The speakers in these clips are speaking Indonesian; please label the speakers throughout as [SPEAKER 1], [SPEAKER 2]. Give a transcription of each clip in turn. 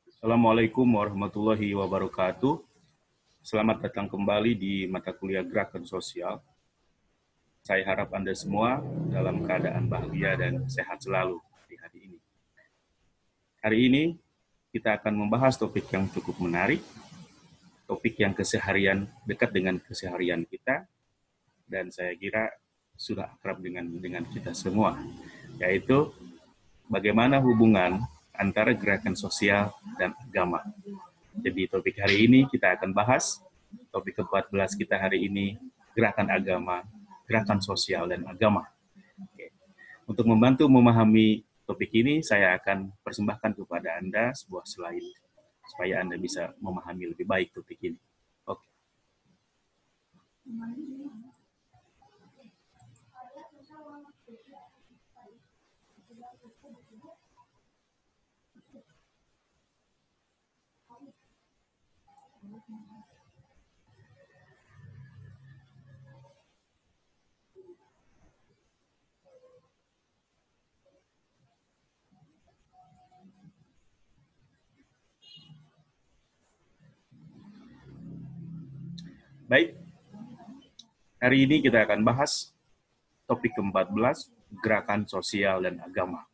[SPEAKER 1] Assalamualaikum warahmatullahi wabarakatuh. Selamat datang kembali di mata kuliah Gerakan Sosial. Saya harap Anda semua dalam keadaan bahagia dan sehat selalu di hari ini. Hari ini kita akan membahas topik yang cukup menarik, topik yang dekat dengan keseharian kita, dan saya kira sudah akrab dengan kita semua, yaitu bagaimana hubungan antara gerakan sosial dan agama. Jadi topik hari ini kita akan bahas, topik ke-14 kita hari ini, gerakan agama, gerakan sosial, dan agama. Oke. Untuk membantu memahami topik ini, saya akan persembahkan kepada Anda sebuah slide, supaya Anda bisa memahami lebih baik topik ini. Oke. Baik, hari ini kita akan bahas topik ke-14, gerakan sosial dan agama.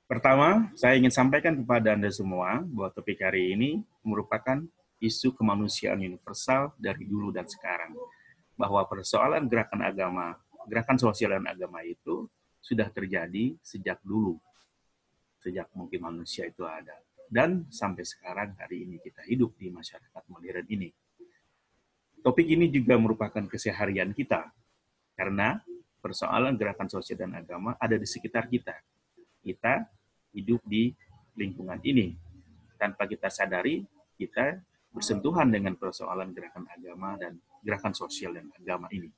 [SPEAKER 1] Pertama, saya ingin sampaikan kepada Anda semua bahwa topik hari ini merupakan isu kemanusiaan universal dari dulu dan sekarang. Bahwa persoalan gerakan sosial dan agama itu sudah terjadi sejak dulu. Sejak mungkin manusia itu ada. Dan sampai sekarang hari ini kita hidup di masyarakat modern ini. Topik ini juga merupakan keseharian kita, karena persoalan gerakan sosial dan agama ada di sekitar kita. Kita hidup di lingkungan ini. Tanpa kita sadari, kita bersentuhan dengan persoalan gerakan agama dan gerakan sosial dan agama ini.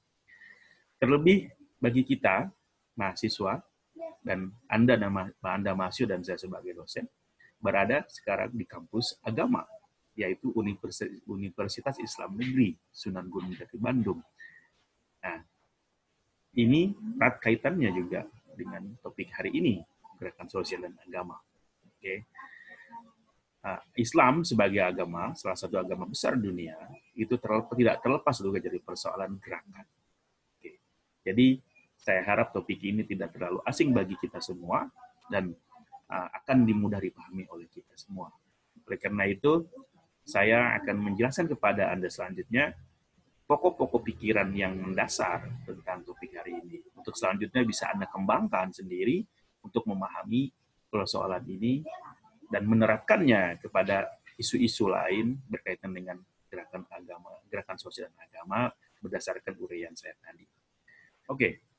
[SPEAKER 1] Terlebih bagi kita, mahasiswa, dan Anda mahasiswa dan saya sebagai dosen, berada sekarang di kampus agama, yaitu Universitas Islam Negeri Sunan Gunung Jati Bandung. Nah, ini erat kaitannya juga dengan topik hari ini, gerakan sosial dan agama. Oke. Islam sebagai agama, salah satu agama besar dunia, itu tidak terlepas juga dari persoalan gerakan. Oke. Jadi, saya harap topik ini tidak terlalu asing bagi kita semua, dan akan dimudah dipahami oleh kita semua. Oleh karena itu, saya akan menjelaskan kepada Anda selanjutnya pokok-pokok pikiran yang mendasar tentang topik hari ini. Untuk selanjutnya bisa Anda kembangkan sendiri untuk memahami persoalan ini dan menerapkannya kepada isu-isu lain berkaitan dengan gerakan agama, gerakan sosial dan agama berdasarkan uraian saya tadi. Oke.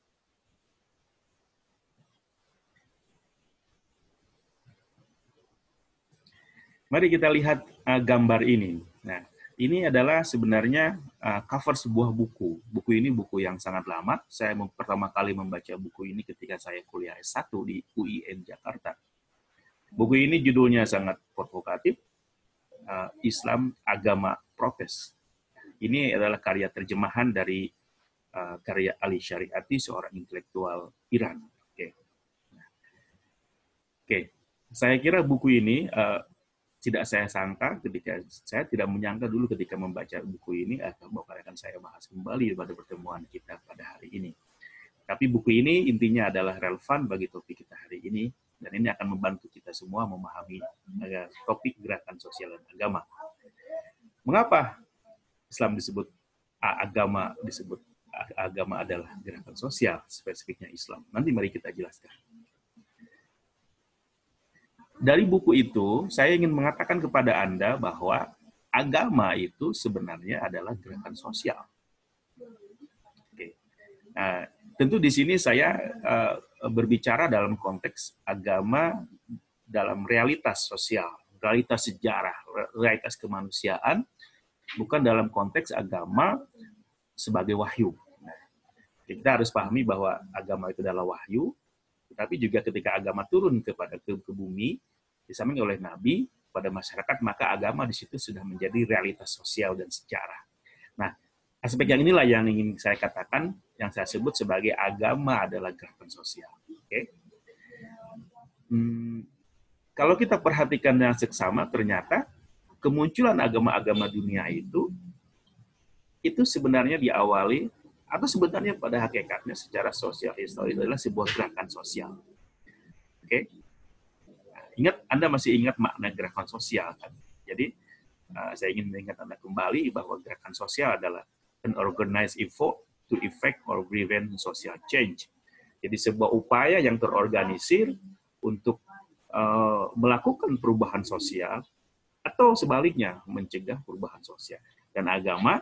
[SPEAKER 1] Mari kita lihat gambar ini. Nah, ini adalah sebenarnya cover sebuah buku. Buku ini buku yang sangat lama. Saya pertama kali membaca buku ini ketika saya kuliah S1 di UIN Jakarta. Buku ini judulnya sangat provokatif, Islam Agama Protes. Ini adalah karya terjemahan dari karya Ali Syariati, seorang intelektual Iran. Oke. Saya kira buku ini tidak saya sangka saya tidak menyangka dulu ketika membaca buku ini bahwa akan saya bahas kembali pada pertemuan kita pada hari ini. Tapi buku ini intinya adalah relevan bagi topik kita hari ini, dan ini akan membantu kita semua memahami topik gerakan sosial dan agama. Mengapa Islam disebut agama adalah gerakan sosial, spesifiknya Islam? Nanti mari kita jelaskan. Dari buku itu, saya ingin mengatakan kepada Anda bahwa agama itu sebenarnya adalah gerakan sosial. Oke. Nah, tentu di sini saya berbicara dalam konteks agama dalam realitas sosial, realitas sejarah, realitas kemanusiaan, bukan dalam konteks agama sebagai wahyu. Nah, kita harus pahami bahwa agama itu adalah wahyu, tetapi juga ketika agama turun ke bumi, disampaikan oleh Nabi pada masyarakat, maka agama di situ sudah menjadi realitas sosial dan sejarah. Nah, Aspek yang inilah yang ingin saya katakan, yang saya sebut sebagai agama adalah gerakan sosial. Oke? Kalau kita perhatikan dengan seksama, ternyata kemunculan agama-agama dunia itu sebenarnya diawali, atau sebenarnya pada hakikatnya secara sosial historis adalah sebuah gerakan sosial. Oke? Ingat, Anda masih ingat makna gerakan sosial kan? Jadi saya ingin mengingat Anda kembali bahwa gerakan sosial adalah an organized effort to effect or prevent social change. Jadi sebuah upaya yang terorganisir untuk melakukan perubahan sosial atau sebaliknya mencegah perubahan sosial. Dan agama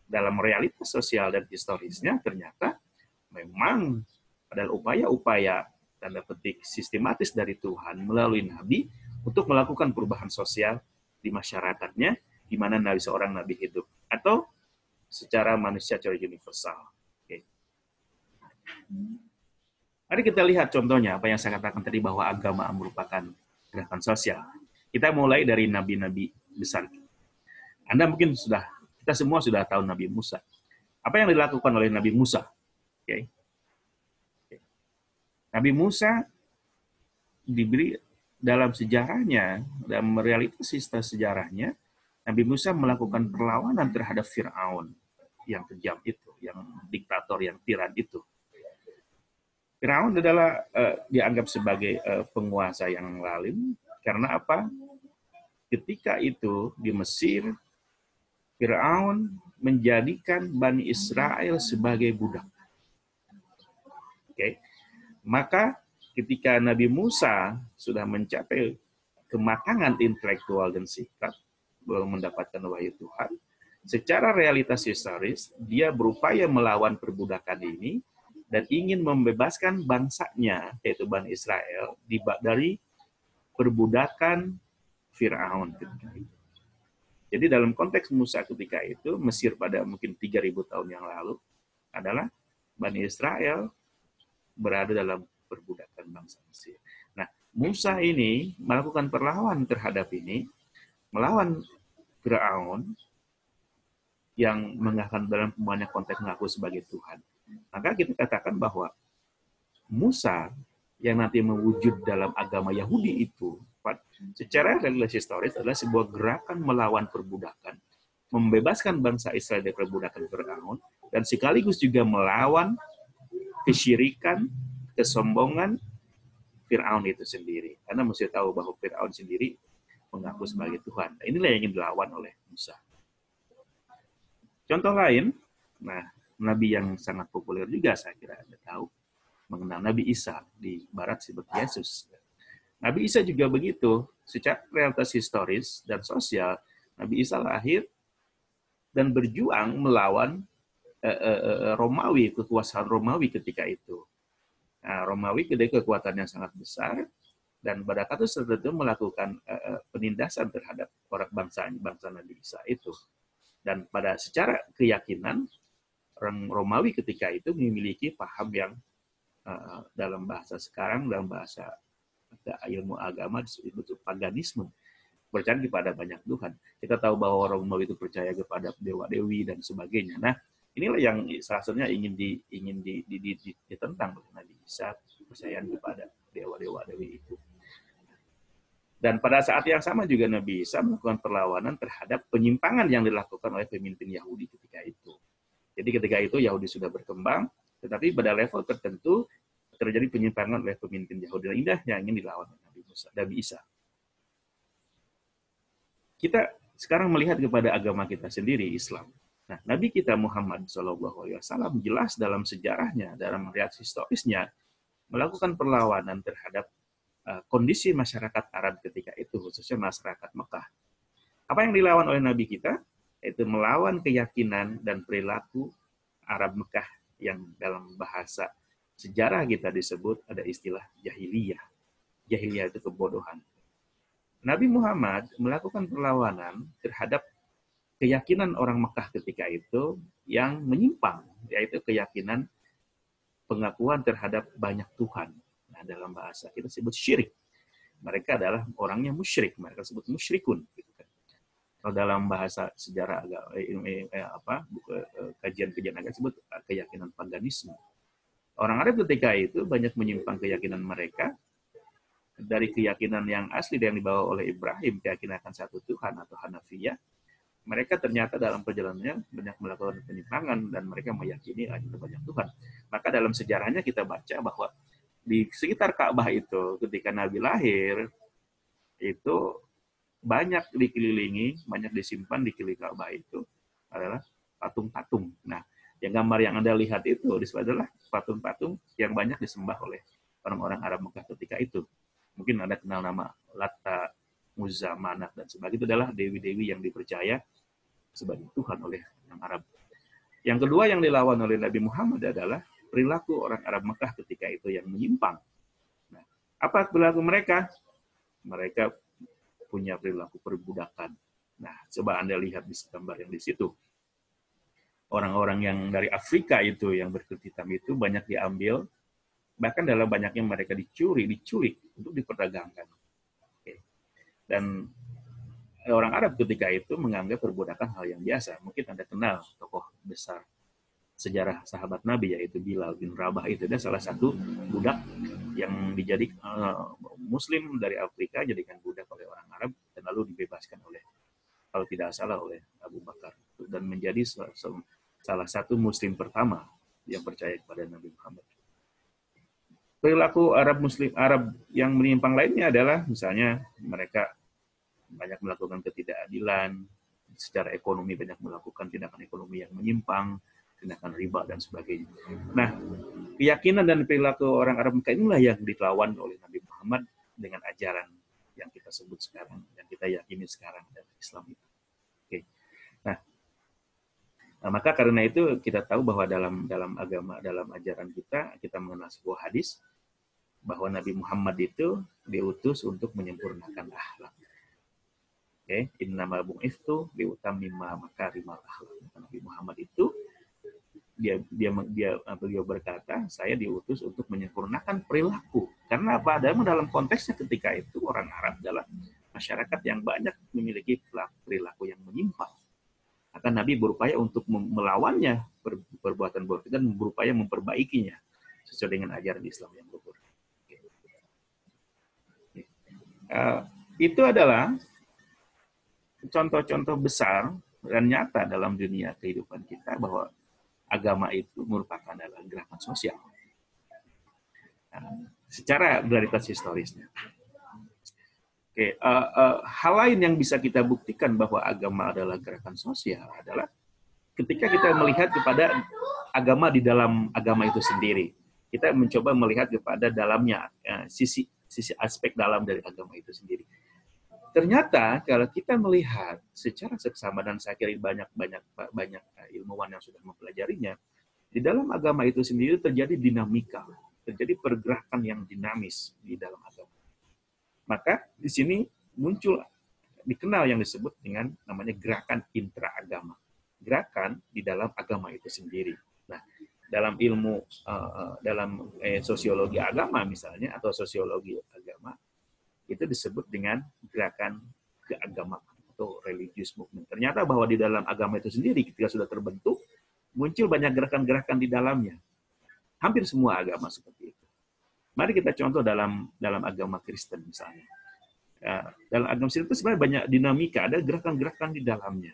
[SPEAKER 1] dalam realitas sosial dan historisnya ternyata memang adalah upaya-upaya tanda petik sistematis dari Tuhan melalui nabi untuk melakukan perubahan sosial di masyarakatnya, di mana seorang nabi hidup, atau secara manusia secara universal. Oke. Mari kita lihat contohnya apa yang saya katakan tadi bahwa agama merupakan gerakan sosial. Kita mulai dari nabi-nabi besar. Kita semua sudah tahu Nabi Musa. Apa yang dilakukan oleh Nabi Musa? Oke. Nabi Musa diberi dalam sejarahnya, dalam realitas sejarahnya, Nabi Musa melakukan perlawanan terhadap Fir'aun yang kejam itu, yang diktator, yang tiran itu. Fir'aun adalah dianggap sebagai penguasa yang lalim, karena apa? Ketika itu di Mesir, Fir'aun menjadikan Bani Israel sebagai budak. Oke. Maka ketika Nabi Musa sudah mencapai kematangan intelektual dan sikap, belum mendapatkan wahyu Tuhan, secara realitas historis, dia berupaya melawan perbudakan ini dan ingin membebaskan bangsanya, yaitu Bani Israel, dari perbudakan Fir'aun. Jadi dalam konteks Musa ketika itu, Mesir pada mungkin 3.000 tahun yang lalu, adalah Bani Israel berada dalam perbudakan bangsa Mesir. Nah, Musa ini melakukan perlawanan terhadap ini, melawan Fir'aun yang mengaku dalam banyak konteks mengaku sebagai Tuhan. Maka kita katakan bahwa Musa yang nanti mewujud dalam agama Yahudi itu, secara realitas historis adalah sebuah gerakan melawan perbudakan, membebaskan bangsa Israel dari perbudakan Fir'aun, dan sekaligus juga melawan kesyirikan, kesombongan Fir'aun itu sendiri. Karena mesti tahu bahwa Fir'aun sendiri mengaku sebagai Tuhan. Nah, inilah yang ingin dilawan oleh Musa. Contoh lain, nabi yang sangat populer juga saya kira Anda tahu, mengenal Nabi Isa, di barat disebut Yesus. Nabi Isa juga begitu, secara realitas historis dan sosial, Nabi Isa lahir dan berjuang melawan Romawi, kekuasaan Romawi ketika itu. Nah, Romawi ketika kekuatan yang sangat besar, dan pada kasus tertentu melakukan penindasan terhadap orang bangsa Nabi Isa itu. Dan pada secara keyakinan, orang Romawi ketika itu memiliki paham yang dalam bahasa sekarang, dalam bahasa ilmu agama disebut paganisme, percaya kepada banyak Tuhan. Kita tahu bahwa orang Romawi itu percaya kepada dewa-dewi dan sebagainya. Nah, inilah yang salah satunya ingin ditentang oleh Nabi Isa, percayaan kepada dewa-dewi itu. Dan pada saat yang sama juga Nabi Isa melakukan perlawanan terhadap penyimpangan yang dilakukan oleh pemimpin Yahudi ketika itu. Jadi ketika itu Yahudi sudah berkembang, tetapi pada level tertentu terjadi penyimpangan oleh pemimpin Yahudi. Inilah yang ingin dilawan oleh Nabi Isa. Kita sekarang melihat kepada agama kita sendiri, Islam. Nah, Nabi kita Muhammad SAW jelas dalam sejarahnya, dalam reaksi historisnya, melakukan perlawanan terhadap kondisi masyarakat Arab ketika itu, khususnya masyarakat Mekah. Apa yang dilawan oleh Nabi kita? Yaitu melawan keyakinan dan perilaku Arab Mekah yang dalam bahasa sejarah kita disebut ada istilah jahiliyah. Jahiliyah itu kebodohan. Nabi Muhammad melakukan perlawanan terhadap keyakinan orang Mekah ketika itu yang menyimpang, yaitu keyakinan pengakuan terhadap banyak Tuhan. Nah, dalam bahasa kita sebut syirik. Mereka adalah orang yang musyrik, mereka sebut musyrikun. Kalau dalam bahasa sejarah kajian-kajian agama disebut keyakinan paganisme. Orang Arab ketika itu banyak menyimpang keyakinan mereka dari keyakinan yang asli yang dibawa oleh Ibrahim, keyakinan akan satu Tuhan atau Hanafiyah. Mereka ternyata dalam perjalanannya banyak melakukan penyimpangan dan mereka meyakini ada banyak Tuhan. Maka dalam sejarahnya kita baca bahwa di sekitar Ka'bah itu ketika Nabi lahir itu banyak dikelilingi, banyak disimpan di keliling Ka'bah itu adalah patung-patung. Nah, yang gambar yang Anda lihat itu adalah patung-patung yang banyak disembah oleh orang-orang Arab Mekah ketika itu. Mungkin Anda kenal nama Lata, Uzza, Manat, dan sebagainya. Itu adalah dewi-dewi yang dipercaya sebagai Tuhan oleh orang Arab. Yang kedua yang dilawan oleh Nabi Muhammad adalah perilaku orang Arab Mekah ketika itu yang menyimpang. Nah, apa perilaku mereka? Mereka punya perilaku perbudakan. Nah, coba Anda lihat di gambar yang di situ. Orang-orang yang dari Afrika itu, yang berkulit hitam itu banyak diambil, bahkan dalam banyaknya mereka diculik untuk diperdagangkan. Oke. Dan orang Arab ketika itu menganggap perbudakan hal yang biasa. Mungkin Anda kenal tokoh besar sejarah sahabat Nabi, yaitu Bilal bin Rabah. Itu adalah salah satu budak yang dijadikan Muslim dari Afrika, jadikan budak oleh orang Arab, dan lalu dibebaskan oleh, kalau tidak salah, oleh Abu Bakar. Dan menjadi salah satu Muslim pertama yang percaya kepada Nabi Muhammad. Perilaku Arab yang menyimpang lainnya adalah misalnya mereka banyak melakukan ketidakadilan, secara ekonomi banyak melakukan tindakan ekonomi yang menyimpang, tindakan riba dan sebagainya. Nah, keyakinan dan perilaku orang Arab Mekah inilah yang dilawan oleh Nabi Muhammad dengan ajaran yang kita sebut sekarang, yang kita yakini sekarang dalam Islam itu. Oke. Nah, maka karena itu kita tahu bahwa dalam agama, dalam ajaran kita mengenal sebuah hadis bahwa Nabi Muhammad itu diutus untuk menyempurnakan akhlak. Oke, innamal bu'itsu liutammima makarimal akhlak. Nabi Muhammad itu beliau berkata, saya diutus untuk menyempurnakan perilaku. Karena apa? Dalam konteksnya ketika itu orang Arab adalah masyarakat yang banyak memiliki perilaku yang menyimpang. Akan Nabi berupaya untuk melawannya, perbuatan buruk, dan berupaya memperbaikinya sesuai dengan ajaran Islam yang luhur. Itu adalah contoh-contoh besar dan nyata dalam dunia kehidupan kita bahwa agama itu merupakan adalah gerakan sosial. Secara realitas historisnya. Oke, hal lain yang bisa kita buktikan bahwa agama adalah gerakan sosial adalah ketika kita melihat kepada agama di dalam agama itu sendiri. Kita mencoba melihat kepada dalamnya, sisi aspek dalam dari agama itu sendiri. Ternyata kalau kita melihat secara seksama, dan saya kira banyak ilmuwan yang sudah mempelajarinya, di dalam agama itu sendiri terjadi dinamika, terjadi pergerakan yang dinamis di dalam agama. Maka di sini muncul dikenal yang disebut dengan namanya gerakan intraagama, gerakan di dalam agama itu sendiri. Nah, dalam ilmu sosiologi agama misalnya, atau sosiologi agama, itu disebut dengan gerakan keagamaan atau religious movement. Ternyata bahwa di dalam agama itu sendiri ketika sudah terbentuk, muncul banyak gerakan-gerakan di dalamnya. Hampir semua agama seperti itu. Mari kita contoh dalam agama Kristen misalnya. Dalam agama Kristen itu sebenarnya banyak dinamika, ada gerakan-gerakan di dalamnya.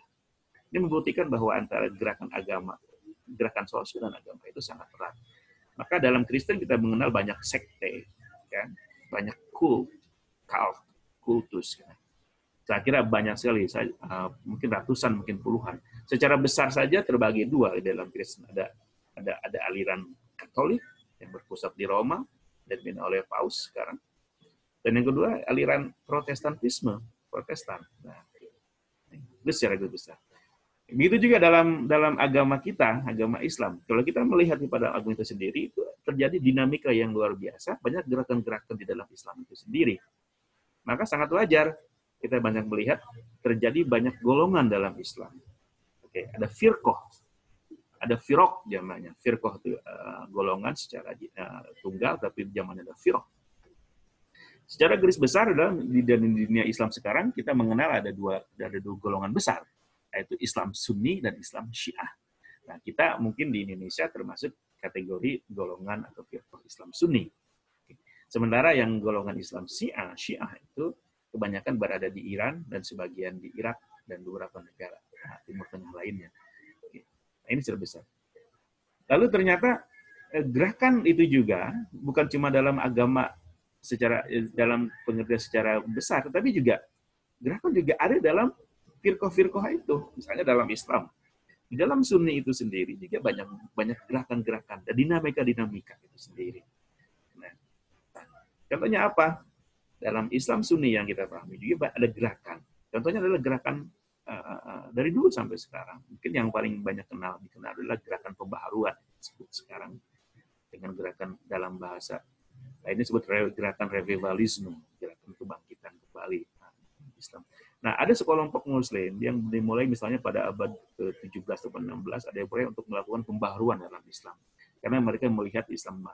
[SPEAKER 1] Ini membuktikan bahwa antara gerakan agama, gerakan sosial dan agama itu sangat erat. Maka dalam Kristen kita mengenal banyak sekte, kan? Banyak kultus. Saya kira banyak sekali, mungkin ratusan, mungkin puluhan. Secara besar saja terbagi dua di dalam Kristen. Ada aliran Katolik yang berpusat di Roma dan dipimpin oleh Paus sekarang. Dan yang kedua aliran Protestan. Nah, itu secara besar. Begitu juga dalam agama kita, agama Islam. Kalau kita melihat pada agama itu sendiri, itu terjadi dinamika yang luar biasa, banyak gerakan-gerakan di dalam Islam itu sendiri. Maka sangat wajar kita banyak melihat terjadi banyak golongan dalam Islam. Oke, ada firqoh, ada firok zamannya. Firqoh itu golongan secara tunggal, tapi zamannya ada firok. Secara garis besar adalah di dunia Islam sekarang kita mengenal ada dua golongan besar, yaitu Islam Sunni dan Islam Syiah. Nah, kita mungkin di Indonesia termasuk kategori golongan atau firqah Islam Sunni. Sementara yang golongan Islam Syiah itu kebanyakan berada di Iran dan sebagian di Irak dan beberapa negara Timur Tengah lainnya. Nah, ini secara besar. Lalu ternyata gerakan itu juga bukan cuma dalam agama dalam pengertian secara besar, tetapi juga gerakan juga ada dalam firqah-firqah itu. Misalnya dalam Islam, di dalam Sunni itu sendiri juga banyak gerakan-gerakan dan dinamika itu sendiri. Nah, contohnya apa? Dalam Islam Sunni yang kita pahami juga ada gerakan. Contohnya adalah gerakan dari dulu sampai sekarang. Mungkin yang paling banyak dikenal adalah gerakan pembaharuan disebut sekarang dengan gerakan dalam bahasa lainnya disebut gerakan revivalisme, gerakan kebangkitan kembali Islam. Nah, ada sekelompok Muslim yang dimulai misalnya pada abad ke-17 atau 16 ada yang mulai untuk melakukan pembaharuan dalam Islam. Karena mereka melihat Islam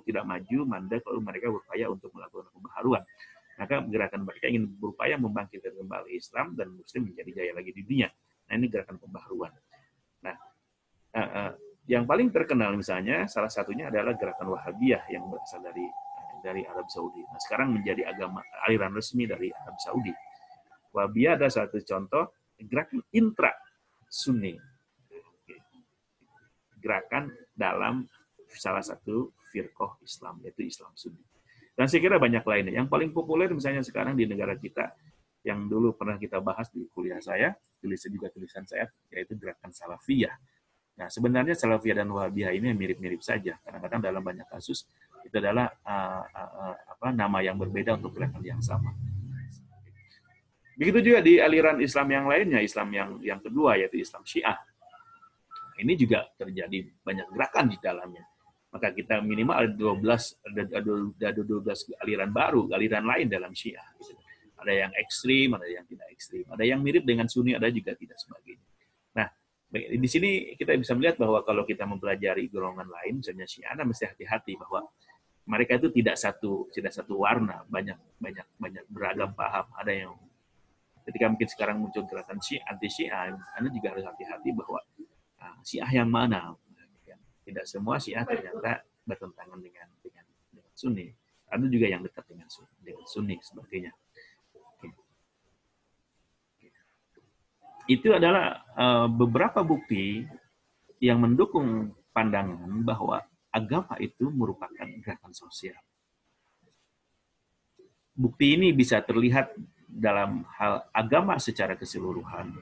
[SPEAKER 1] tidak maju, mandek, lalu mereka berupaya untuk melakukan pembaharuan. Maka gerakan mereka ingin berupaya membangkitkan kembali Islam dan Muslim menjadi jaya lagi di dunia. Nah, ini gerakan pembaharuan. Nah, yang paling terkenal misalnya salah satunya adalah gerakan Wahabiyah yang berasal dari Arab Saudi. Nah, sekarang menjadi aliran resmi dari Arab Saudi. Wahabiyah ada satu contoh gerakan intra Sunni. Gerakan dalam salah satu firqah Islam, yaitu Islam Sunni. Dan saya kira banyak lainnya. Yang paling populer misalnya sekarang di negara kita, yang dulu pernah kita bahas di kuliah saya, tulisan saya, yaitu gerakan Salafiyah. Nah, sebenarnya Salafiyah dan Wahabiyah ini mirip-mirip saja. Kadang-kadang dalam banyak kasus itu adalah nama yang berbeda untuk gerakan yang sama. Begitu juga di aliran Islam yang lainnya, Islam yang kedua yaitu Islam Syiah. Ini juga terjadi banyak gerakan di dalamnya. Maka kita minimal ada 12 aliran baru, aliran lain dalam Syiah. Ada yang ekstrim, ada yang tidak ekstrim. Ada yang mirip dengan Sunni, ada juga tidak sebagainya. Nah, di sini kita bisa melihat bahwa kalau kita mempelajari golongan lain, misalnya Syiah, mesti hati-hati bahwa mereka itu tidak satu warna, banyak beragam paham. Ada yang ketika mungkin sekarang muncul gerakan anti Syiah, Anda juga harus hati-hati bahwa Syiah yang mana. Tidak semua Syiah ternyata bertentangan dengan Sunni. Ada juga yang dekat dengan Sunni sebagainya. Itu adalah beberapa bukti yang mendukung pandangan bahwa agama itu merupakan gerakan sosial. Bukti ini bisa terlihat dalam hal agama secara keseluruhan,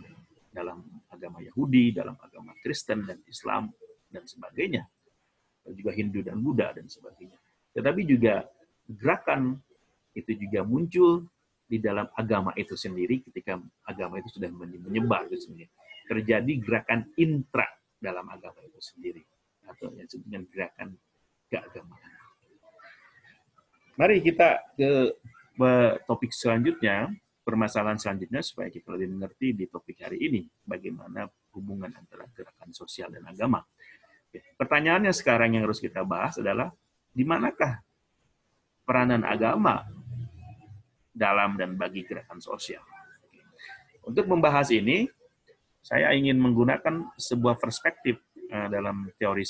[SPEAKER 1] dalam agama Yahudi, dalam agama Kristen dan Islam dan sebagainya, juga Hindu dan Buddha dan sebagainya. Tetapi juga gerakan itu juga muncul di dalam agama itu sendiri ketika agama itu sudah menyebar itu sendiri. Terjadi gerakan intra dalam agama itu sendiri atau yang disebut dengan gerakan keagamaan. Mari kita ke topik selanjutnya, permasalahan selanjutnya supaya kita lebih mengerti di topik hari ini bagaimana hubungan antara gerakan sosial dan agama. Pertanyaannya sekarang yang harus kita bahas adalah di manakah peranan agama dalam dan bagi gerakan sosial. Untuk membahas ini, saya ingin menggunakan sebuah perspektif dalam teori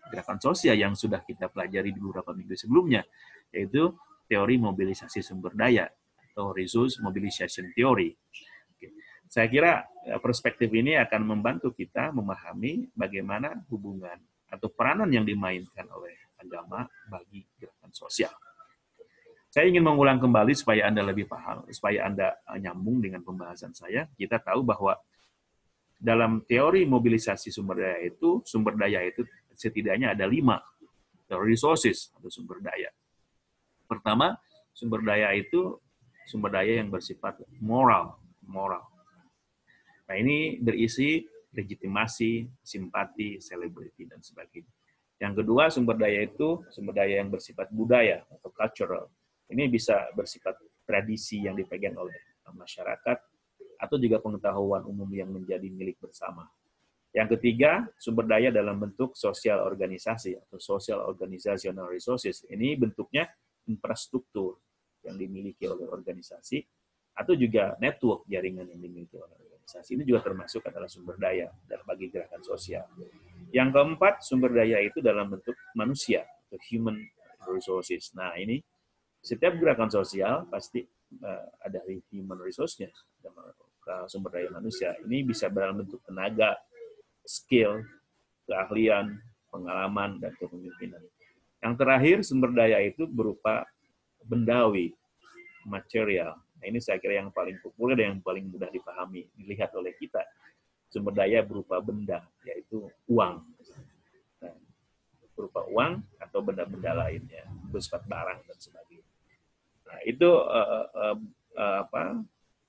[SPEAKER 1] gerakan sosial yang sudah kita pelajari di beberapa minggu sebelumnya, yaitu teori mobilisasi sumber daya atau resource mobilization theory. Saya kira perspektif ini akan membantu kita memahami bagaimana hubungan atau peranan yang dimainkan oleh agama bagi gerakan sosial. Saya ingin mengulang kembali supaya Anda lebih paham, supaya Anda nyambung dengan pembahasan saya. Kita tahu bahwa dalam teori mobilisasi sumber daya itu setidaknya ada 5 resources atau sumber daya. Pertama, sumber daya itu sumber daya yang bersifat moral. Nah, ini berisi legitimasi, simpati, selebriti, dan sebagainya. Yang kedua, sumber daya itu sumber daya yang bersifat budaya atau cultural. Ini bisa bersifat tradisi yang dipegang oleh masyarakat atau juga pengetahuan umum yang menjadi milik bersama. Yang ketiga, sumber daya dalam bentuk sosial organisasi atau social organizational resources. Ini bentuknya infrastruktur yang dimiliki oleh organisasi atau juga network jaringan yang dimiliki oleh organisasi. Ini juga termasuk adalah sumber daya dalam bagi gerakan sosial. Yang keempat, sumber daya itu dalam bentuk manusia atau human resources. Nah, ini setiap gerakan sosial pasti ada human resource-nya, sumber daya manusia. Ini bisa dalam bentuk tenaga, skill, keahlian, pengalaman, dan kepemimpinan. Yang terakhir, sumber daya itu berupa bendawi, material. Nah, ini saya kira yang paling populer dan yang paling mudah dipahami, dilihat oleh kita. Sumber daya berupa benda, yaitu uang. Nah, berupa uang atau benda-benda lainnya, bersifat barang dan sebagainya. Nah, itu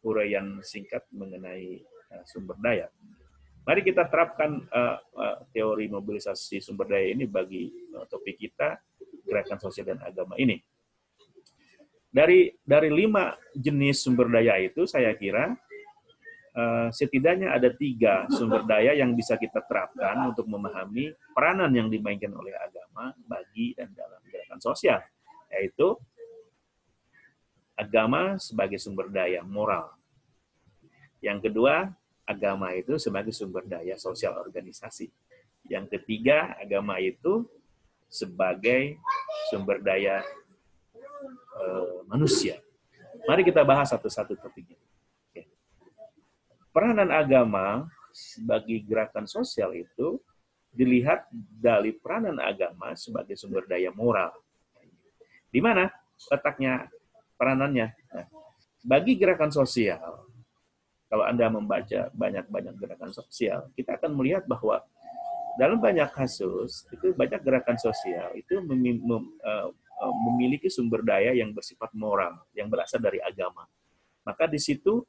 [SPEAKER 1] uraian singkat mengenai sumber daya. Mari kita terapkan teori mobilisasi sumber daya ini bagi topik kita, gerakan sosial dan agama ini. Dari 5 jenis sumber daya itu, saya kira setidaknya ada 3 sumber daya yang bisa kita terapkan untuk memahami peranan yang dimainkan oleh agama bagi dan dalam gerakan sosial, yaitu agama sebagai sumber daya moral. Yang kedua, agama itu sebagai sumber daya sosial organisasi. Yang ketiga, agama itu sebagai sumber daya manusia. Mari kita bahas satu-satu topiknya. Peranan agama bagi gerakan sosial itu dilihat dari peranan agama sebagai sumber daya moral. Di mana letaknya peranannya? Nah, bagi gerakan sosial, kalau Anda membaca banyak-banyak gerakan sosial, kita akan melihat bahwa dalam banyak kasus, itu banyak gerakan sosial itu memiliki sumber daya yang bersifat moral, yang berasal dari agama. Maka di situ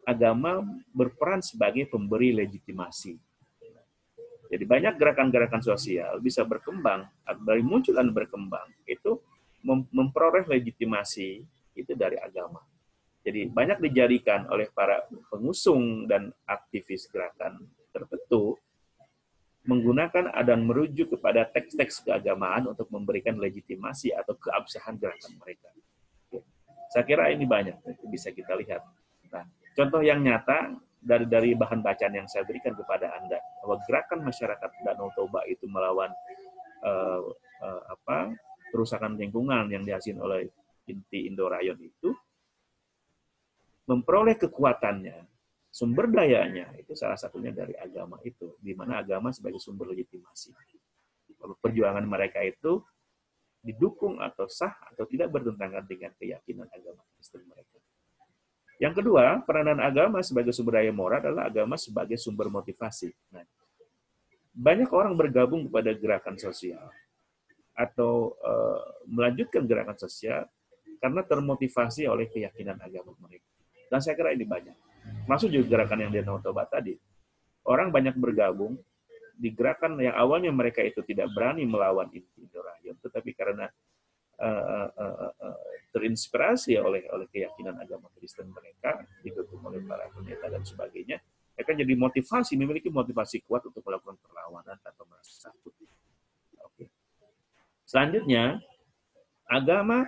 [SPEAKER 1] agama berperan sebagai pemberi legitimasi. Jadi banyak gerakan-gerakan sosial bisa berkembang, dari muncul dan berkembang, itu memperoleh legitimasi itu dari agama. Jadi banyak dijadikan oleh para pengusung dan aktivis gerakan tertentu menggunakan dan merujuk kepada teks-teks keagamaan untuk memberikan legitimasi atau keabsahan gerakan mereka. Saya kira ini banyak, bisa kita lihat. Nah, contoh yang nyata dari bahan bacaan yang saya berikan kepada Anda, bahwa gerakan masyarakat Danau Toba itu melawan kerusakan lingkungan yang dihasilkan oleh inti Indo-Rayon itu, memperoleh kekuatannya, sumber dayanya, itu salah satunya dari agama itu, di mana agama sebagai sumber legitimasi. Perjuangan mereka itu didukung atau sah atau tidak bertentangan dengan keyakinan agama Kristen mereka. Yang kedua, peranan agama sebagai sumber daya moral adalah agama sebagai sumber motivasi. Nah, banyak orang bergabung kepada gerakan sosial atau melanjutkan gerakan sosial karena termotivasi oleh keyakinan agama mereka. Dan saya kira ini banyak. Masuk juga gerakan yang di Danau Toba tadi. Orang banyak bergabung di gerakan yang awalnya mereka itu tidak berani melawan Indo-Rayon, tetapi karena terinspirasi oleh keyakinan agama Kristen mereka, didukung oleh para pendeta dan sebagainya, mereka jadi memiliki motivasi kuat untuk melakukan perlawanan tanpa merasa takut. Oke. Selanjutnya, agama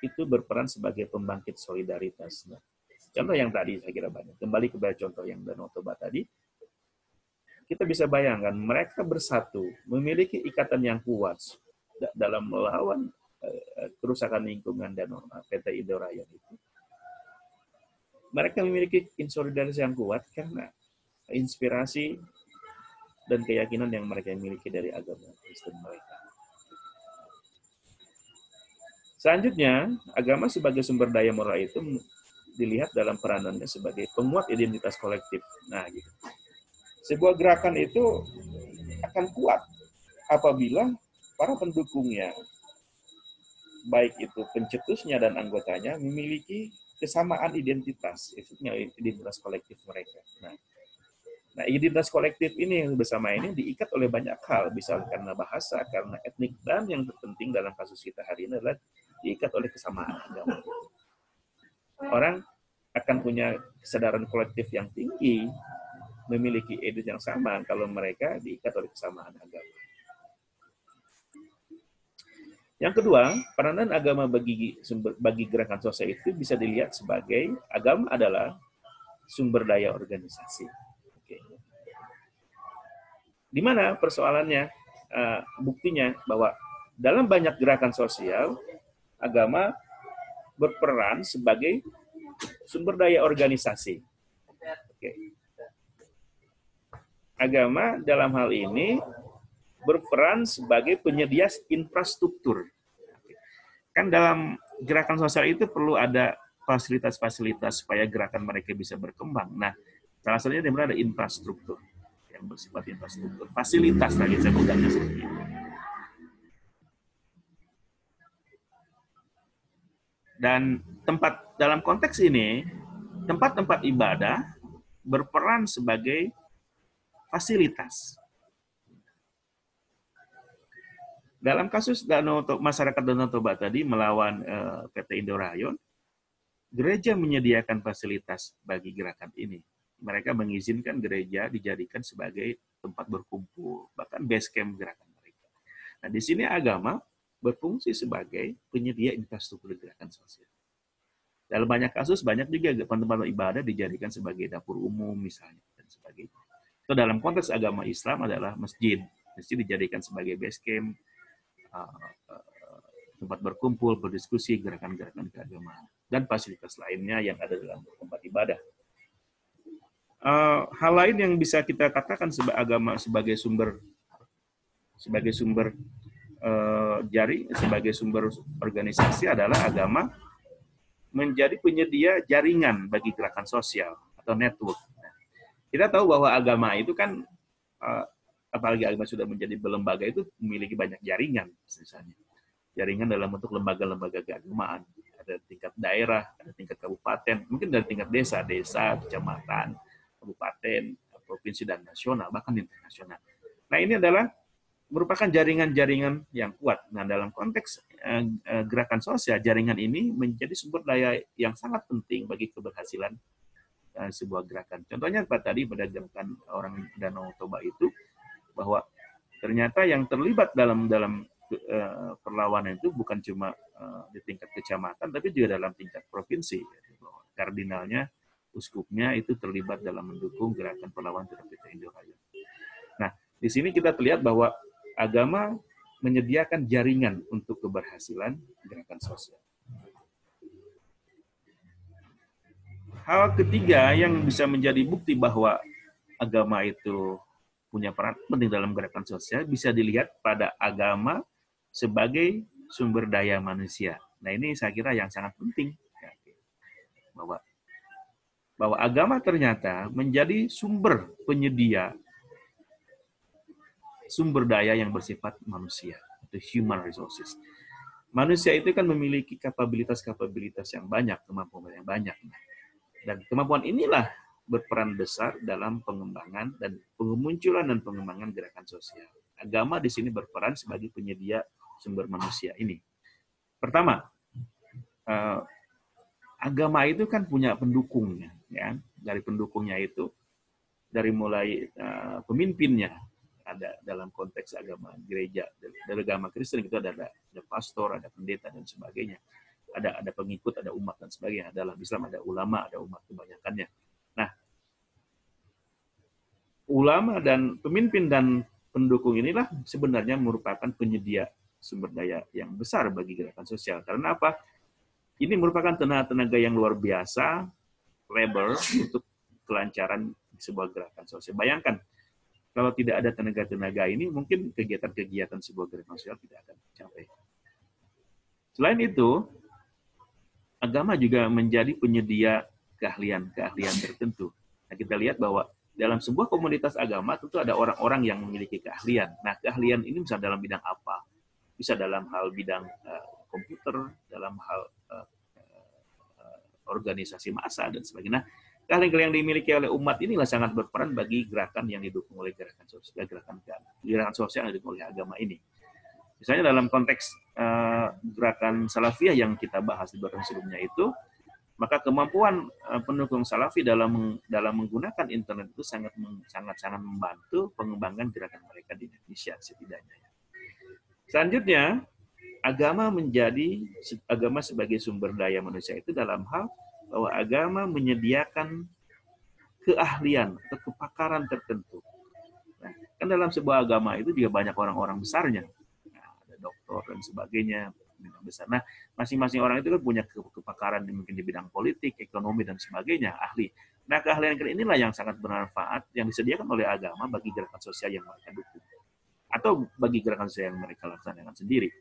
[SPEAKER 1] itu berperan sebagai pembangkit solidaritas. Nah, contoh yang tadi saya kira banyak. Kembali kepada contoh yang Danau Toba tadi, kita bisa bayangkan mereka bersatu, memiliki ikatan yang kuat dalam melawan kerusakan lingkungan dan PT Indo-Rayon itu. Mereka memiliki solidaritas yang kuat karena inspirasi dan keyakinan yang mereka miliki dari agama Kristen mereka. Selanjutnya, agama sebagai sumber daya moral itu dilihat dalam peranannya sebagai penguat identitas kolektif. Nah, gitu. Sebuah gerakan itu akan kuat apabila para pendukungnya, baik itu pencetusnya dan anggotanya, memiliki kesamaan identitas, itu identitas kolektif mereka. Nah, identitas kolektif ini yang bersama ini diikat oleh banyak hal, bisa karena bahasa, karena etnik, dan yang terpenting dalam kasus kita hari ini adalah diikat oleh kesamaan agama. Orang akan punya kesadaran kolektif yang tinggi memiliki ide yang sama kalau mereka diikat oleh kesamaan agama. Yang kedua, peranan agama bagi gerakan sosial itu bisa dilihat sebagai agama adalah sumber daya organisasi. Oke. Di mana persoalannya, buktinya bahwa dalam banyak gerakan sosial, agama berperan sebagai sumber daya organisasi. Oke. Agama dalam hal ini berperan sebagai penyedia infrastruktur. Kan dalam gerakan sosial itu perlu ada fasilitas-fasilitas supaya gerakan mereka bisa berkembang. Nah, salah satunya di mana ada infrastruktur yang bersifat infrastruktur, fasilitas lagi saya bukannya seperti itu. Dan tempat dalam konteks ini, tempat-tempat ibadah berperan sebagai fasilitas. Dalam kasus masyarakat Danau Toba tadi melawan PT Indo Rayon, gereja menyediakan fasilitas bagi gerakan ini. Mereka mengizinkan gereja dijadikan sebagai tempat berkumpul, bahkan base camp gerakan mereka. Nah, di sini agama berfungsi sebagai penyedia infrastruktur gerakan sosial. Dalam banyak kasus, banyak juga tempat-tempat ibadah dijadikan sebagai dapur umum misalnya, dan sebagainya. Itu dalam konteks agama Islam adalah masjid. Masjid dijadikan sebagai base camp, tempat berkumpul, berdiskusi, gerakan-gerakan keagamaan, dan fasilitas lainnya yang ada dalam tempat ibadah. Hal lain yang bisa kita katakan sebagai agama sebagai sumber sebagai sumber organisasi adalah agama menjadi penyedia jaringan bagi gerakan sosial atau network. Kita tahu bahwa agama itu kan, apalagi agama sudah menjadi berlembaga itu memiliki banyak jaringan, misalnya. Jaringan dalam bentuk lembaga-lembaga keagamaan. Ada tingkat daerah, ada tingkat kabupaten, mungkin dari tingkat desa, kecamatan, kabupaten, provinsi, dan nasional, bahkan internasional. Nah, ini adalah merupakan jaringan-jaringan yang kuat. Nah, dalam konteks gerakan sosial, jaringan ini menjadi sumber daya yang sangat penting bagi keberhasilan sebuah gerakan. Contohnya tadi pada gerakan orang Danau Toba itu, bahwa ternyata yang terlibat dalam perlawanan itu bukan cuma di tingkat kecamatan, tapi juga dalam tingkat provinsi. Kardinalnya, uskupnya itu terlibat dalam mendukung gerakan perlawanan terhadap PT Indo Rayon. Nah, di sini kita terlihat bahwa agama menyediakan jaringan untuk keberhasilan gerakan sosial. Hal ketiga yang bisa menjadi bukti bahwa agama itu punya peran penting dalam gerakan sosial bisa dilihat pada agama sebagai sumber daya manusia. Nah, ini saya kira yang sangat penting, bahwa agama ternyata menjadi sumber penyedia sumber daya yang bersifat manusia, atau human resources. Manusia itu kan memiliki kapabilitas yang banyak, kemampuan yang banyak. Dan kemampuan inilah berperan besar dalam pengembangan dan pemunculan dan pengembangan gerakan sosial. Agama di sini berperan sebagai penyedia sumber manusia ini. Pertama, agama itu kan punya pendukungnya, ya. Dari pendukungnya itu, dari mulai pemimpinnya, ada dalam konteks agama gereja, dari agama Kristen itu ada pastor, ada pendeta dan sebagainya. Ada pengikut, ada umat dan sebagainya. Dalam Islam ada ulama, ada umat kebanyakannya. Nah, ulama dan pemimpin dan pendukung inilah sebenarnya merupakan penyedia sumber daya yang besar bagi gerakan sosial. Karena apa? Ini merupakan tenaga yang luar biasa, labor untuk kelancaran sebuah gerakan sosial. Bayangkan, kalau tidak ada tenaga-tenaga ini, mungkin kegiatan-kegiatan sebuah gerakan sosial tidak akan tercapai. Selain itu, agama juga menjadi penyedia keahlian-keahlian tertentu. Nah, kita lihat bahwa dalam sebuah komunitas agama tentu ada orang-orang yang memiliki keahlian. Nah, keahlian ini bisa dalam bidang apa? Bisa dalam hal bidang komputer, dalam hal organisasi massa, dan sebagainya. Nah, keahlian yang dimiliki oleh umat inilah sangat berperan bagi gerakan yang didukung oleh gerakan sosial, gerakan sosial yang didukung oleh agama ini. Misalnya dalam konteks gerakan Salafiyah yang kita bahas di bagian sebelumnya itu, Maka kemampuan pendukung Salafi dalam menggunakan internet itu sangat membantu pengembangan gerakan mereka di Indonesia setidaknya. Selanjutnya, agama sebagai sumber daya manusia itu dalam hal bahwa agama menyediakan keahlian atau kepakaran tertentu. Nah, kan dalam sebuah agama itu juga banyak orang-orang besarnya. Nah, ada doktor dan sebagainya, besar. Nah, masing-masing orang itu kan punya kepakaran mungkin di bidang politik, ekonomi dan sebagainya, ahli. Nah, keahlian inilah yang sangat bermanfaat yang disediakan oleh agama bagi gerakan sosial yang mereka dukung atau bagi gerakan sosial yang mereka laksanakan sendiri.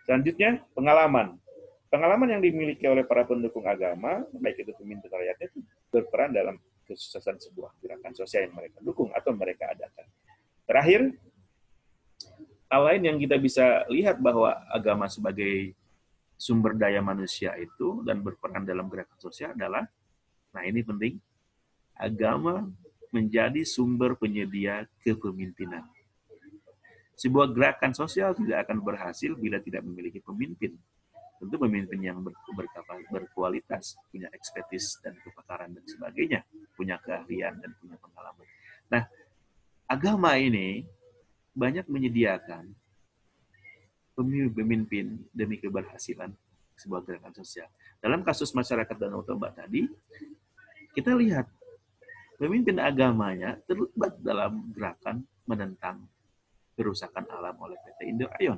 [SPEAKER 1] Selanjutnya, pengalaman. Pengalaman yang dimiliki oleh para pendukung agama, baik itu pemimpin rakyatnya, itu berperan dalam kesuksesan sebuah gerakan sosial yang mereka dukung atau mereka adakan. Terakhir, hal lain yang kita bisa lihat bahwa agama sebagai sumber daya manusia itu dan berperan dalam gerakan sosial adalah, nah ini penting, agama menjadi sumber penyedia kepemimpinan. Sebuah gerakan sosial tidak akan berhasil bila tidak memiliki pemimpin. Tentu pemimpin yang berkualitas, punya ekspertis dan kepakaran dan sebagainya, punya keahlian dan punya pengalaman. Nah, agama ini banyak menyediakan pemimpin demi keberhasilan sebuah gerakan sosial. Dalam kasus masyarakat Danau Toba tadi, kita lihat pemimpin agamanya terlibat dalam gerakan menentang kerusakan alam oleh PT Indo Ayon.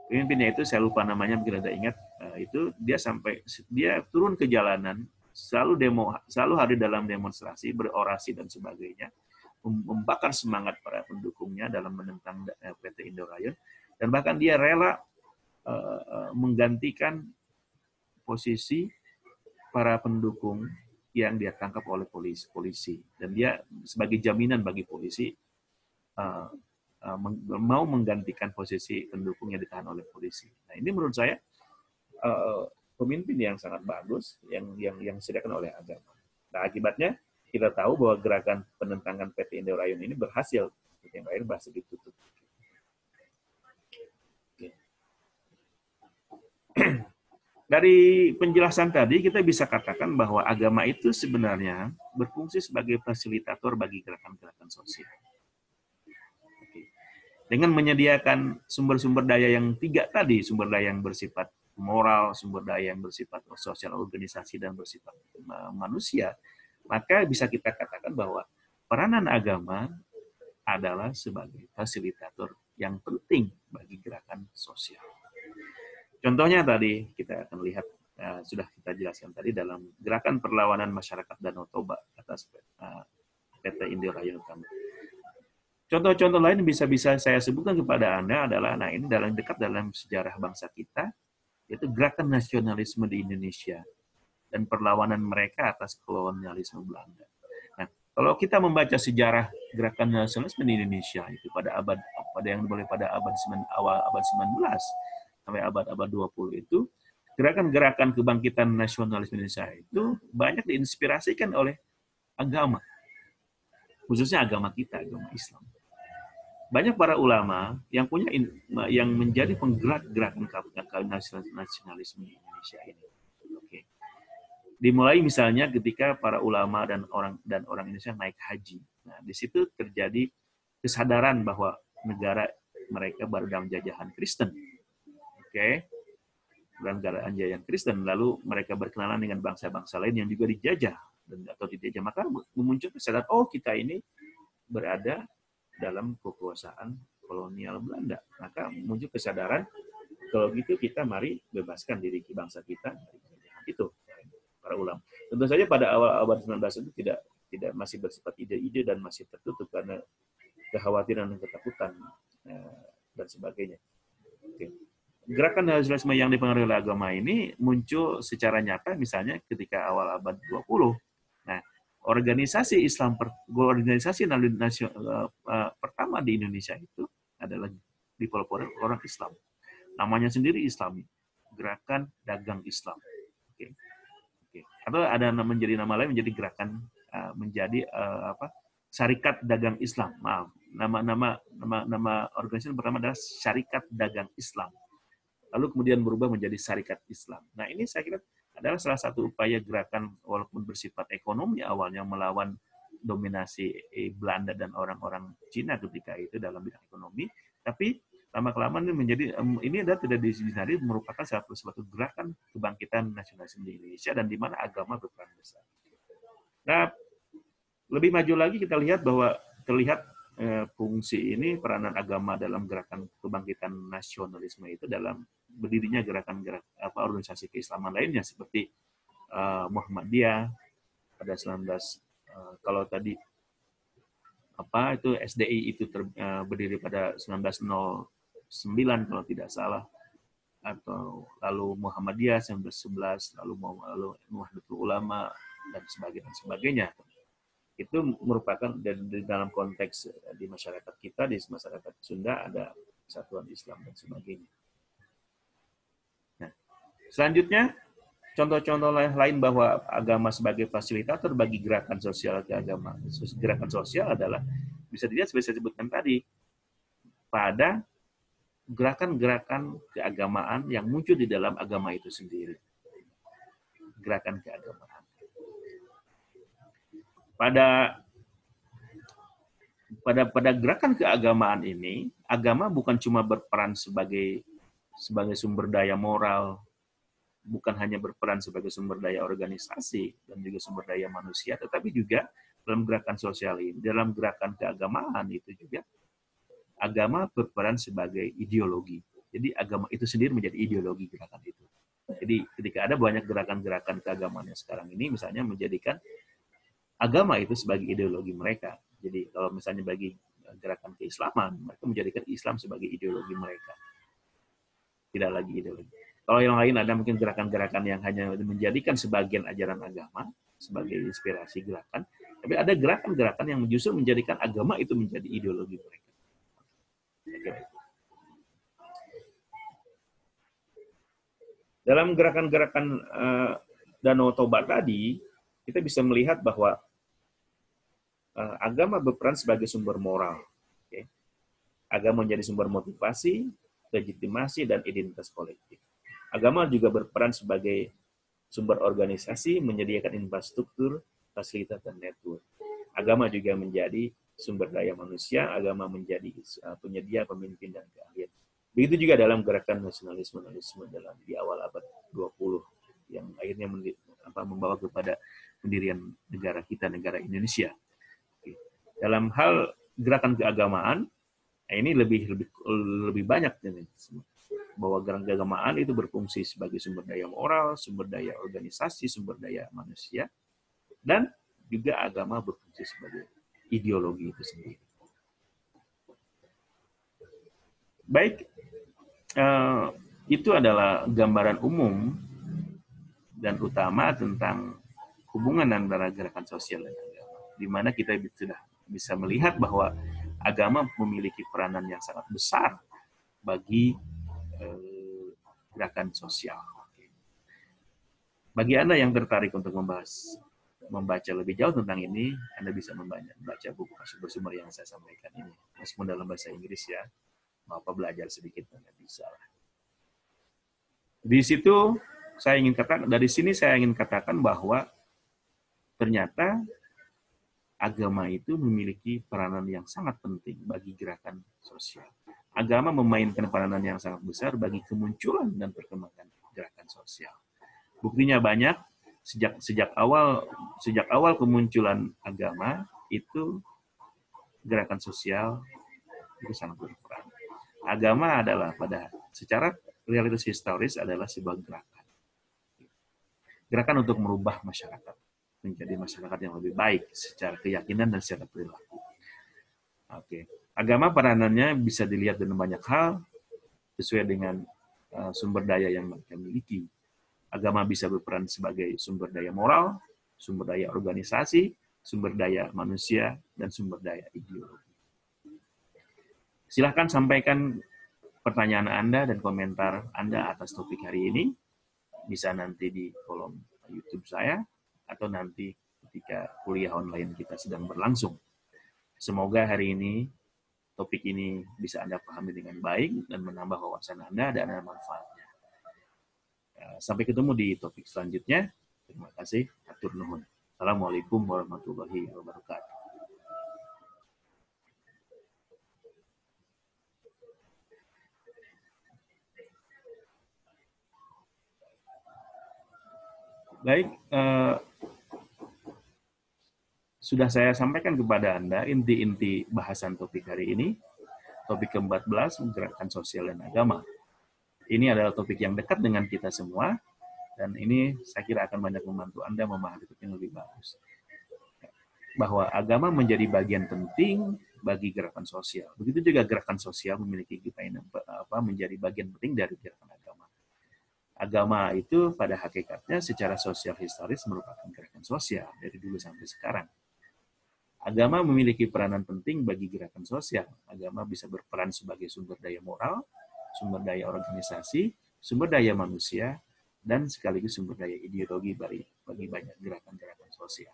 [SPEAKER 1] Pemimpinnya itu saya lupa namanya, mungkin ada ingat, itu dia turun ke jalanan, selalu hadir dalam demonstrasi, berorasi dan sebagainya, membakar semangat para pendukungnya dalam menentang PT Indo Ayon, dan bahkan dia rela menggantikan posisi para pendukung yang dia tangkap oleh polisi, dan dia sebagai jaminan bagi polisi mau menggantikan posisi pendukung yang ditahan oleh polisi. Nah, ini menurut saya pemimpin yang sangat bagus yang disediakan oleh agama. Nah, akibatnya kita tahu bahwa gerakan penentangan PT Indo Ayon ini berhasil. PT Indo Ayon berhasil ditutup. Dari penjelasan tadi kita bisa katakan bahwa agama itu sebenarnya berfungsi sebagai fasilitator bagi gerakan-gerakan sosial. Dengan menyediakan sumber-sumber daya yang tiga tadi, sumber daya yang bersifat moral, sumber daya yang bersifat sosial organisasi, dan bersifat manusia, maka bisa kita katakan bahwa peranan agama adalah sebagai fasilitator yang penting bagi gerakan sosial. Contohnya tadi kita akan lihat, sudah kita jelaskan tadi dalam gerakan perlawanan masyarakat Danau Toba atas PT Indo Ayon Utama. Contoh-contoh lain bisa saya sebutkan kepada Anda adalah, nah ini dekat dalam sejarah bangsa kita, yaitu gerakan nasionalisme di Indonesia dan perlawanan mereka atas kolonialisme Belanda. Nah, kalau kita membaca sejarah gerakan nasionalisme di Indonesia itu pada awal abad 19 sampai abad 20 itu, gerakan-gerakan kebangkitan nasionalisme Indonesia itu banyak diinspirasikan oleh agama. Khususnya agama kita, agama Islam. Banyak para ulama yang menjadi penggerak gerakan nasionalisme di Indonesia ini. Oke. Dimulai misalnya ketika para ulama dan orang Indonesia naik haji. Nah, di situ terjadi kesadaran bahwa negara mereka baru dalam jajahan Kristen. Oke. Dalam jajahan Kristen, lalu mereka berkenalan dengan bangsa-bangsa lain yang juga dijajah atau dijajah, maka muncul kesadaran, oh kita ini berada dalam kekuasaan kolonial Belanda. Maka muncul kesadaran, kalau gitu kita mari bebaskan diri bangsa kita dari penjajahan itu. Para ulama. Tentu saja pada awal abad 19 itu tidak masih bersifat ide-ide dan masih tertutup karena kekhawatiran dan ketakutan dan sebagainya. Oke. Gerakan nasionalisme yang dipengaruhi oleh agama ini muncul secara nyata misalnya ketika awal abad 20. Nah, organisasi nasional pertama di Indonesia itu adalah dipelopori orang Islam. Namanya sendiri Islami, Gerakan Dagang Islam. Oke. Atau ada menjadi nama lain, menjadi gerakan Syarikat Dagang Islam. Maaf, nama organisasi pertama adalah Syarikat Dagang Islam. lalu kemudian berubah menjadi Syarikat Islam. Nah, ini saya kira adalah salah satu upaya gerakan walaupun bersifat ekonomi awalnya melawan dominasi Belanda dan orang-orang Cina ketika itu dalam bidang ekonomi, tapi lama-kelamaan ini adalah tidak disadari merupakan suatu gerakan kebangkitan nasionalis di Indonesia dan di mana agama berperan besar. Nah, lebih maju lagi kita lihat bahwa terlihat fungsi ini peranan agama dalam gerakan kebangkitan nasionalisme itu dalam berdirinya organisasi keislaman lainnya seperti Muhammadiyah pada 19 kalau tadi itu SDI itu berdiri pada 1909 kalau tidak salah, atau lalu Muhammadiyah 1911, lalu Nahdlatul Ulama dan sebagainya. Itu merupakan di dalam konteks di masyarakat kita, di masyarakat Sunda ada Persatuan Islam dan sebagainya. Nah, selanjutnya contoh-contoh lain bahwa agama sebagai fasilitator bagi gerakan sosial keagamaan. Gerakan sosial adalah bisa dilihat seperti saya sebutkan tadi pada gerakan-gerakan keagamaan yang muncul di dalam agama itu sendiri. Gerakan keagamaan. Pada gerakan keagamaan ini, agama bukan cuma berperan sebagai sumber daya moral, bukan hanya berperan sebagai sumber daya organisasi dan juga sumber daya manusia, tetapi juga dalam gerakan sosial ini, dalam gerakan keagamaan itu juga agama berperan sebagai ideologi. Jadi agama itu sendiri menjadi ideologi gerakan itu. Jadi ketika ada banyak gerakan-gerakan keagamaan yang sekarang ini, misalnya menjadikan agama itu sebagai ideologi mereka. Jadi kalau misalnya bagi gerakan keislaman, mereka menjadikan Islam sebagai ideologi mereka. Tidak lagi ideologi. Kalau yang lain ada mungkin gerakan-gerakan yang hanya menjadikan sebagian ajaran agama sebagai inspirasi gerakan, tapi ada gerakan-gerakan yang justru menjadikan agama itu menjadi ideologi mereka. Dalam gerakan-gerakan Danau Toba tadi, kita bisa melihat bahwa agama berperan sebagai sumber moral. Okay? Agama menjadi sumber motivasi, legitimasi, dan identitas kolektif. Agama juga berperan sebagai sumber organisasi, menyediakan infrastruktur, fasilitas, dan network. Agama juga menjadi sumber daya manusia, agama menjadi penyedia pemimpin dan keahlian. Begitu juga dalam gerakan nasionalisme di awal abad 20 yang akhirnya membawa kepada pendirian negara kita, negara Indonesia. Dalam hal gerakan keagamaan, ini lebih banyak ini, bahwa gerakan keagamaan itu berfungsi sebagai sumber daya moral, sumber daya organisasi, sumber daya manusia, dan juga agama berfungsi sebagai ideologi itu sendiri. Baik, itu adalah gambaran umum dan utama tentang hubungan antara gerakan sosial dan agama, di mana kita sudah bisa melihat bahwa agama memiliki peranan yang sangat besar bagi gerakan sosial. Bagi Anda yang tertarik untuk membaca lebih jauh tentang ini, Anda bisa membaca buku sumber-sumber yang saya sampaikan ini. Meskipun dalam bahasa Inggris ya, apa belajar sedikit Anda bisa. Di situ dari sini saya ingin katakan bahwa ternyata agama itu memiliki peranan yang sangat penting bagi gerakan sosial. Agama memainkan peranan yang sangat besar bagi kemunculan dan perkembangan gerakan sosial. Buktinya banyak, sejak awal kemunculan agama itu gerakan sosial itu sangat berperan. Agama adalah secara realitas historis adalah sebuah gerakan untuk merubah masyarakat menjadi masyarakat yang lebih baik secara keyakinan dan secara perilaku. Oke. Agama peranannya bisa dilihat dengan banyak hal sesuai dengan sumber daya yang mereka miliki. Agama bisa berperan sebagai sumber daya moral, sumber daya organisasi, sumber daya manusia, dan sumber daya ideologi. Silahkan sampaikan pertanyaan Anda dan komentar Anda atas topik hari ini. Bisa nanti di kolom YouTube saya, atau nanti ketika kuliah online kita sedang berlangsung. Semoga hari ini, topik ini bisa Anda pahami dengan baik dan menambah wawasan Anda dan ada manfaatnya. Sampai ketemu di topik selanjutnya. Terima kasih. Atur nuhun. Assalamualaikum warahmatullahi wabarakatuh. Baik, sudah saya sampaikan kepada Anda inti-inti bahasan topik hari ini. Topik ke-14, gerakan sosial dan agama. Ini adalah topik yang dekat dengan kita semua, dan ini saya kira akan banyak membantu Anda memahami topik yang lebih bagus. Bahwa agama menjadi bagian penting bagi gerakan sosial. Begitu juga gerakan sosial memiliki menjadi bagian penting dari gerakan agama. Agama itu pada hakikatnya secara sosial historis merupakan gerakan sosial dari dulu sampai sekarang. Agama memiliki peranan penting bagi gerakan sosial. Agama bisa berperan sebagai sumber daya moral, sumber daya organisasi, sumber daya manusia, dan sekaligus sumber daya ideologi bagi banyak gerakan-gerakan sosial.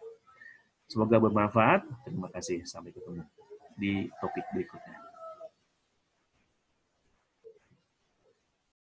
[SPEAKER 1] Semoga bermanfaat. Terima kasih. Sampai ketemu di topik berikutnya.